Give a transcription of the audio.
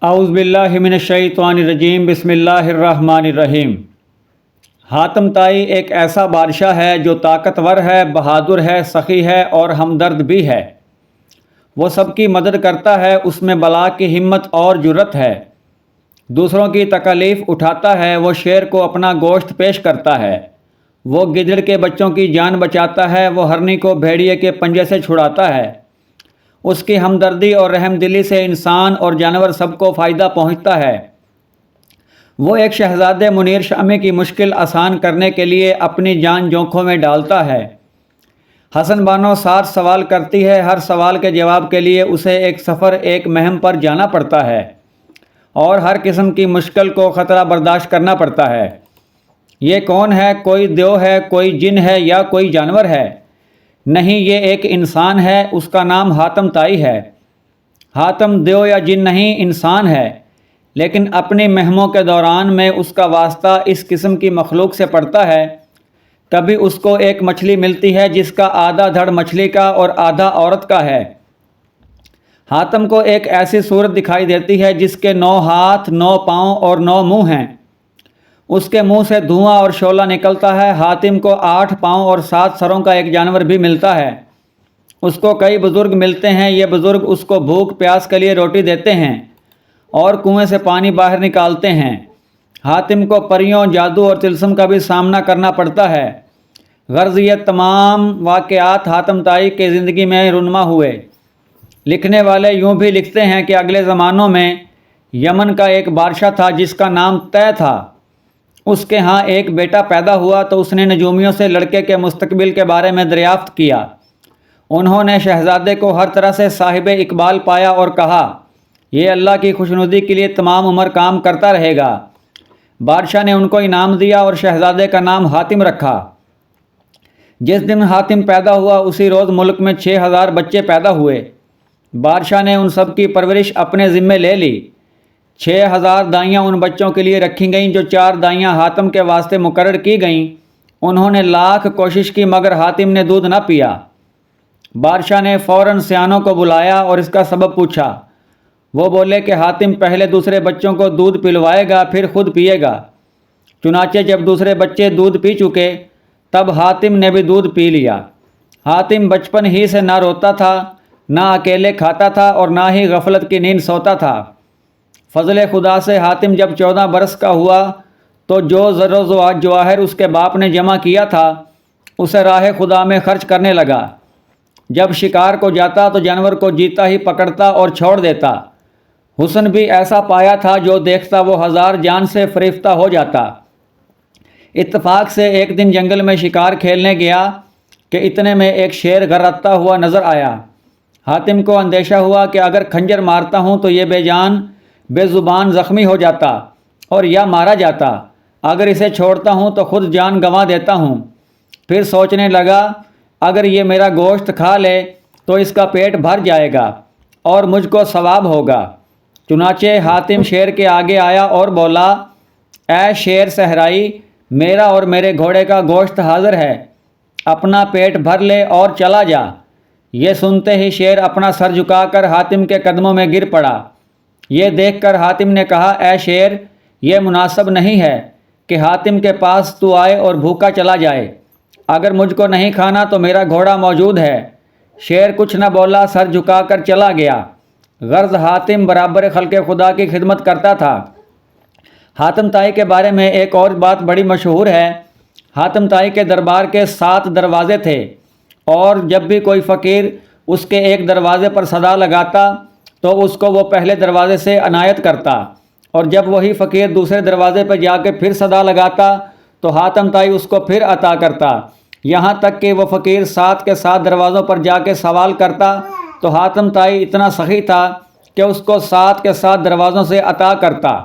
اعوذ باللہ من الشیطان الرجیم بسم اللہ الرحمن الرحیم۔ حاتم طائی ایک ایسا بادشاہ ہے جو طاقتور ہے، بہادر ہے، سخی ہے اور ہمدرد بھی ہے۔ وہ سب کی مدد کرتا ہے، اس میں بلا کی ہمت اور جرأت ہے۔ دوسروں کی تکالیف اٹھاتا ہے، وہ شیر کو اپنا گوشت پیش کرتا ہے۔ وہ گدڑ کے بچوں کی جان بچاتا ہے، وہ ہرنی کو بھیڑیے کے پنجے سے چھڑاتا ہے۔ اس کی ہمدردی اور رحم دلی سے انسان اور جانور سب کو فائدہ پہنچتا ہے۔ وہ ایک شہزادے منیر شامی کی مشکل آسان کرنے کے لیے اپنی جان جوکھوں میں ڈالتا ہے۔ حسن بانو 60 سوال کرتی ہے، ہر سوال کے جواب کے لیے اسے ایک سفر، ایک مہم پر جانا پڑتا ہے اور ہر قسم کی مشکل کو خطرہ برداشت کرنا پڑتا ہے۔ یہ کون ہے؟ کوئی دیو ہے، کوئی جن ہے یا کوئی جانور ہے؟ نہیں، یہ ایک انسان ہے، اس کا نام حاتم طائی ہے۔ حاتم دیو یا جن نہیں، انسان ہے، لیکن اپنی مہموں کے دوران میں اس کا واسطہ اس قسم کی مخلوق سے پڑتا ہے۔ کبھی اس کو ایک مچھلی ملتی ہے جس کا آدھا دھڑ مچھلی کا اور آدھا عورت کا ہے۔ حاتم کو ایک ایسی صورت دکھائی دیتی ہے جس کے 9 ہاتھ، 9 پاؤں اور 9 منہ ہیں۔ اس کے منہ سے دھواں اور شعلہ نکلتا ہے۔ حاتم کو 8 پاؤں اور 7 سروں کا ایک جانور بھی ملتا ہے۔ اس کو کئی بزرگ ملتے ہیں، یہ بزرگ اس کو بھوک پیاس کے لیے روٹی دیتے ہیں اور کنویں سے پانی باہر نکالتے ہیں۔ حاتم کو پریوں، جادو اور طلسم کا بھی سامنا کرنا پڑتا ہے۔ غرض یہ تمام واقعات حاتم طائی کے زندگی میں رونما ہوئے۔ لکھنے والے یوں بھی لکھتے ہیں کہ اگلے زمانوں میں یمن کا ایک بادشاہ تھا جس کا نام طے تھا۔ اس کے ہاں ایک بیٹا پیدا ہوا تو اس نے نجومیوں سے لڑکے کے مستقبل کے بارے میں دریافت کیا۔ انہوں نے شہزادے کو ہر طرح سے صاحب اقبال پایا اور کہا، یہ اللہ کی خوشنودی کے لیے تمام عمر کام کرتا رہے گا۔ بادشاہ نے ان کو انعام دیا اور شہزادے کا نام حاتم رکھا۔ جس دن حاتم پیدا ہوا اسی روز ملک میں 6000 بچے پیدا ہوئے۔ بادشاہ نے ان سب کی پرورش اپنے ذمے لے لی۔ 6000 دائیاں ان بچوں کے لیے رکھی گئیں جو 4 دائیاں حاتم کے واسطے مقرر کی گئیں۔ انہوں نے لاکھ کوشش کی مگر حاتم نے دودھ نہ پیا۔ بادشاہ نے فوراً سیانوں کو بلایا اور اس کا سبب پوچھا۔ وہ بولے کہ حاتم پہلے دوسرے بچوں کو دودھ پلوائے گا پھر خود پیے گا۔ چنانچہ جب دوسرے بچے دودھ پی چکے تب حاتم نے بھی دودھ پی لیا۔ حاتم بچپن ہی سے نہ روتا تھا، نہ اکیلے کھاتا تھا اور نہ ہی غفلت کی نیند سوتا تھا۔ فضل خدا سے حاتم جب 14 برس کا ہوا تو جو زر و جواہر اس کے باپ نے جمع کیا تھا اسے راہ خدا میں خرچ کرنے لگا۔ جب شکار کو جاتا تو جانور کو جیتا ہی پکڑتا اور چھوڑ دیتا۔ حسن بھی ایسا پایا تھا جو دیکھتا وہ 1000 جان سے فریفتہ ہو جاتا۔ اتفاق سے ایک دن جنگل میں شکار کھیلنے گیا کہ اتنے میں ایک شیر غرتا ہوا نظر آیا۔ حاتم کو اندیشہ ہوا کہ اگر خنجر مارتا ہوں تو یہ بے جان بے زبان زخمی ہو جاتا اور یا مارا جاتا، اگر اسے چھوڑتا ہوں تو خود جان گنوا دیتا ہوں۔ پھر سوچنے لگا اگر یہ میرا گوشت کھا لے تو اس کا پیٹ بھر جائے گا اور مجھ کو ثواب ہوگا۔ چنانچہ حاتم شیر کے آگے آیا اور بولا، اے شیر صحرائی، میرا اور میرے گھوڑے کا گوشت حاضر ہے، اپنا پیٹ بھر لے اور چلا جا۔ یہ سنتے ہی شیر اپنا سر جھکا کر حاتم کے قدموں میں گر پڑا۔ یہ دیکھ کر حاتم نے کہا، اے شیر، یہ مناسب نہیں ہے کہ حاتم کے پاس تو آئے اور بھوکا چلا جائے۔ اگر مجھ کو نہیں کھانا تو میرا گھوڑا موجود ہے۔ شیر کچھ نہ بولا، سر جھکا کر چلا گیا۔ غرض حاتم برابر خلق خدا کی خدمت کرتا تھا۔ حاتم طائی کے بارے میں ایک اور بات بڑی مشہور ہے۔ حاتم طائی کے دربار کے 7 دروازے تھے اور جب بھی کوئی فقیر اس کے ایک دروازے پر صدا لگاتا تو اس کو وہ پہلے دروازے سے عنایت کرتا، اور جب وہی فقیر دوسرے دروازے پر جا کے پھر صدا لگاتا تو حاتم طائی اس کو پھر عطا کرتا، یہاں تک کہ وہ فقیر 7 کے 7 دروازوں پر جا کے سوال کرتا تو حاتم طائی اتنا سخی تھا کہ اس کو 7 کے 7 دروازوں سے عطا کرتا۔